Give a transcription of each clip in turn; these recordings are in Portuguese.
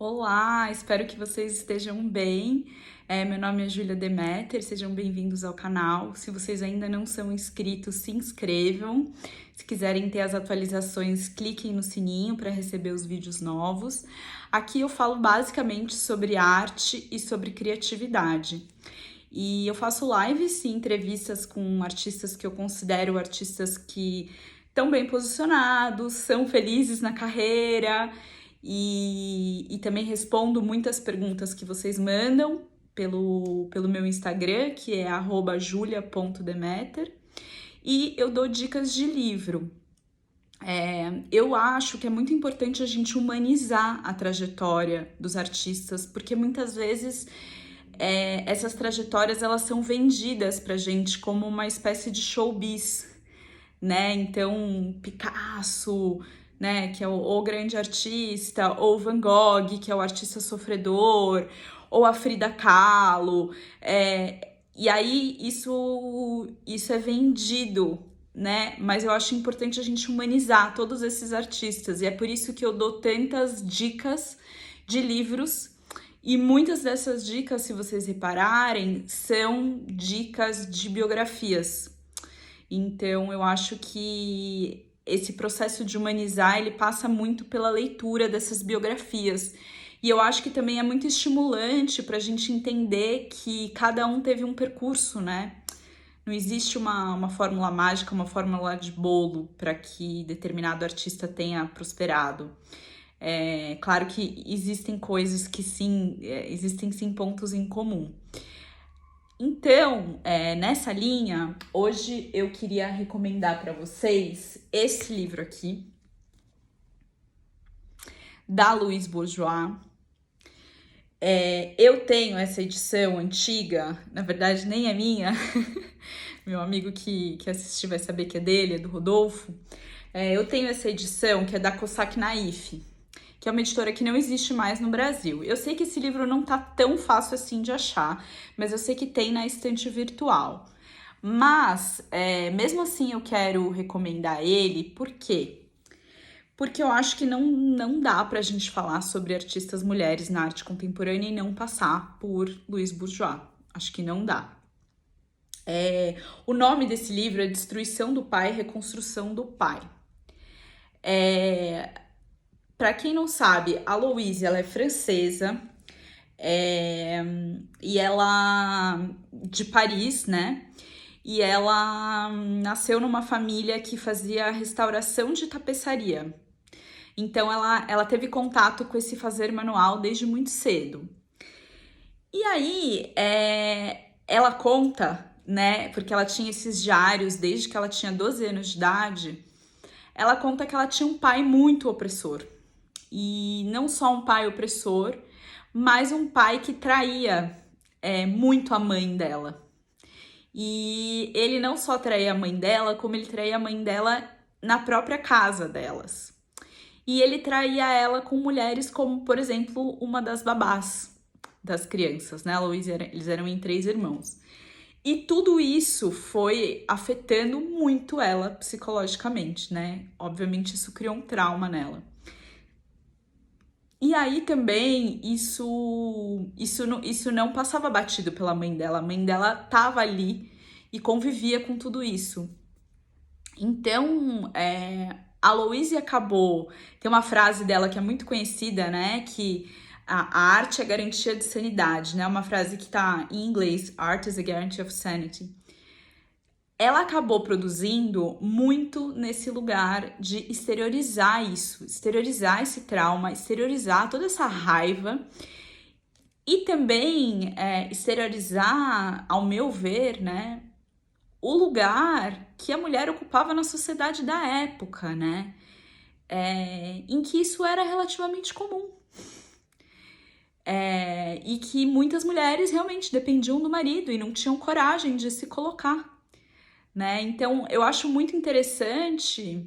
Olá, espero que vocês estejam bem. Meu nome é Júlia Demeter, sejam bem-vindos ao canal. Se vocês ainda não são inscritos, se inscrevam. Se quiserem ter as atualizações, cliquem no sininho para receber os vídeos novos. Aqui eu falo basicamente sobre arte e sobre criatividade. E eu faço lives e entrevistas com artistas que eu considero artistas que estão bem posicionados, são felizes na carreira e também respondo muitas perguntas que vocês mandam pelo meu Instagram, que é @julia.demeter, e eu dou dicas de livro. Eu acho que é muito importante a gente humanizar a trajetória dos artistas, porque muitas vezes essas trajetórias elas são vendidas pra gente como uma espécie de showbiz, né? Então, Picasso, né, que é o grande artista, ou Van Gogh, que é o artista sofredor, ou a Frida Kahlo, e aí isso é vendido, né? Mas eu acho importante a gente humanizar todos esses artistas, e é por isso que eu dou tantas dicas de livros. E muitas dessas dicas, se vocês repararem, são dicas de biografias. Então, eu acho que esse processo de humanizar, ele passa muito pela leitura dessas biografias. E eu acho que também é muito estimulante para a gente entender que cada um teve um percurso, né? Não existe uma fórmula mágica, uma fórmula de bolo para que determinado artista tenha prosperado. Claro que existem coisas que sim, existem sim pontos em comum. Então, nessa linha, hoje eu queria recomendar para vocês esse livro aqui, da Louise Bourgeois. Eu tenho essa edição antiga, na verdade nem é minha, meu amigo que assistiu vai saber que é dele, é do Rodolfo. Eu tenho essa edição que é da Cossack Naif, que é uma editora que não existe mais no Brasil. Eu sei que esse livro não tá tão fácil assim de achar, mas eu sei que tem na estante virtual. Mas, mesmo assim, eu quero recomendar ele, por quê? Porque eu acho que não dá pra gente falar sobre artistas mulheres na arte contemporânea e não passar por Louise Bourgeois. Acho que não dá. O nome desse livro é Destruição do Pai, Reconstrução do Pai. Para quem não sabe, a Louise, ela é francesa, e ela de Paris, né? E ela nasceu numa família que fazia restauração de tapeçaria. Então ela teve contato com esse fazer manual desde muito cedo. E aí ela conta, né? Porque ela tinha esses diários desde que ela tinha 12 anos de idade. Ela conta que ela tinha um pai muito opressor. E não só um pai opressor, mas um pai que traía muito a mãe dela. E ele não só traía a mãe dela, como ele traía a mãe dela na própria casa delas. E ele traía ela com mulheres como, por exemplo, uma das babás das crianças, né? Eles eram em 3 irmãos. E tudo isso foi afetando muito ela psicologicamente, né? Obviamente isso criou um trauma nela. E aí também isso não passava batido pela mãe dela. A mãe dela tava ali e convivia com tudo isso. Então, a Louise acabou... Tem uma frase dela que é muito conhecida, né? Que a arte é garantia de sanidade, né? Uma frase que tá em inglês, Art is a guarantee of sanity. Ela acabou produzindo muito nesse lugar de exteriorizar isso, exteriorizar esse trauma, exteriorizar toda essa raiva e também exteriorizar, ao meu ver, né, o lugar que a mulher ocupava na sociedade da época, né, em que isso era relativamente comum. E que muitas mulheres realmente dependiam do marido e não tinham coragem de se colocar. Né? Então, eu acho muito interessante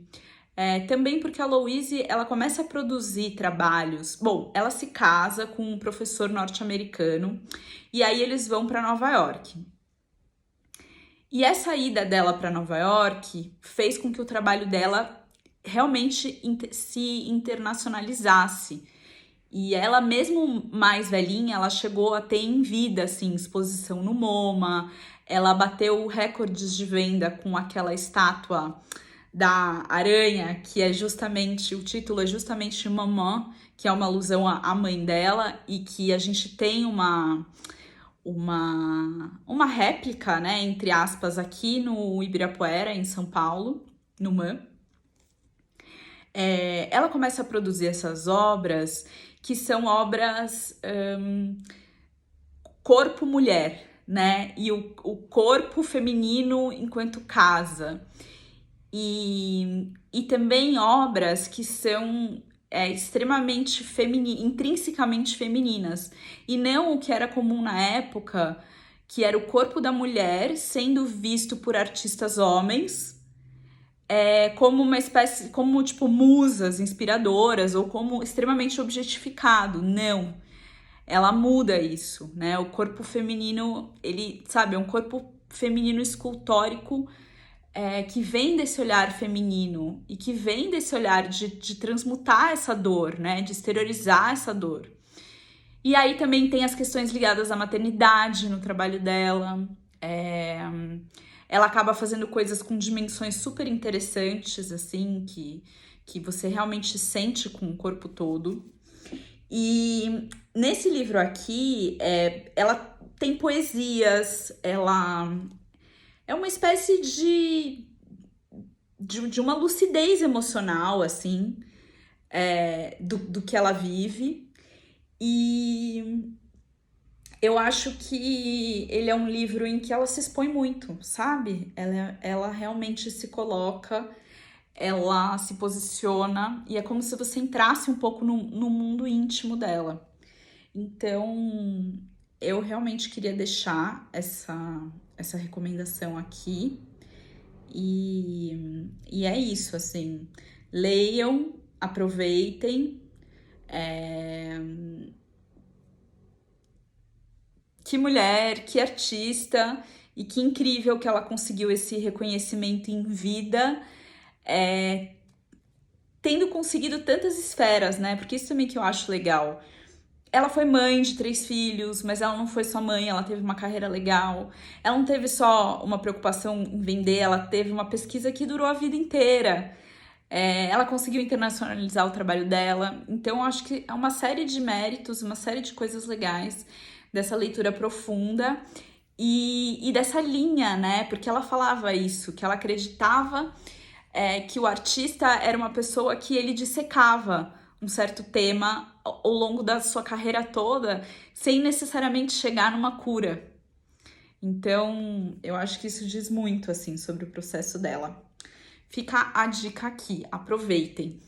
também porque a Louise, ela começa a produzir trabalhos. Bom, ela se casa com um professor norte-americano e aí eles vão para Nova York. E essa ida dela para Nova York fez com que o trabalho dela realmente se internacionalizasse. E ela, mesmo mais velhinha, ela chegou a ter em vida, assim, exposição no MoMA. Ela bateu recordes de venda com aquela estátua da aranha, que é justamente, o título é justamente Mamã, que é uma alusão à mãe dela, e que a gente tem uma réplica, né, entre aspas, aqui no Ibirapuera, em São Paulo, no MAM. Ela começa a produzir essas obras, que são obras corpo-mulher, né, e o corpo feminino enquanto casa. E também obras que são extremamente intrinsecamente femininas, e não o que era comum na época, que era o corpo da mulher sendo visto por artistas homens como uma espécie, como tipo musas inspiradoras, ou como extremamente objetificado. Não, ela muda isso, né? O corpo feminino, ele, sabe, é um corpo feminino escultórico que vem desse olhar feminino e que vem desse olhar de transmutar essa dor, né? De exteriorizar essa dor. E aí também tem as questões ligadas à maternidade no trabalho dela. Ela acaba fazendo coisas com dimensões super interessantes, assim, que você realmente sente com o corpo todo. E nesse livro aqui, ela tem poesias, ela é uma espécie de uma lucidez emocional, assim, do que ela vive. E eu acho que ele é um livro em que ela se expõe muito, sabe? Ela realmente se coloca, ela se posiciona, e é como se você entrasse um pouco no mundo íntimo dela. Então, eu realmente queria deixar essa recomendação aqui. E é isso, assim. Leiam, aproveitem. Que mulher, que artista, e que incrível que ela conseguiu esse reconhecimento em vida, tendo conseguido tantas esferas, né? Porque isso também que eu acho legal. Ela foi mãe de 3 filhos, mas ela não foi só mãe, ela teve uma carreira legal. Ela não teve só uma preocupação em vender, ela teve uma pesquisa que durou a vida inteira. Ela conseguiu internacionalizar o trabalho dela. Então, eu acho que é uma série de méritos, uma série de coisas legais dessa leitura profunda e dessa linha, né? Porque ela falava isso, que ela acreditava que o artista era uma pessoa que ele dissecava um certo tema ao longo da sua carreira toda, sem necessariamente chegar numa cura. Então, eu acho que isso diz muito, assim, sobre o processo dela. Fica a dica aqui, aproveitem!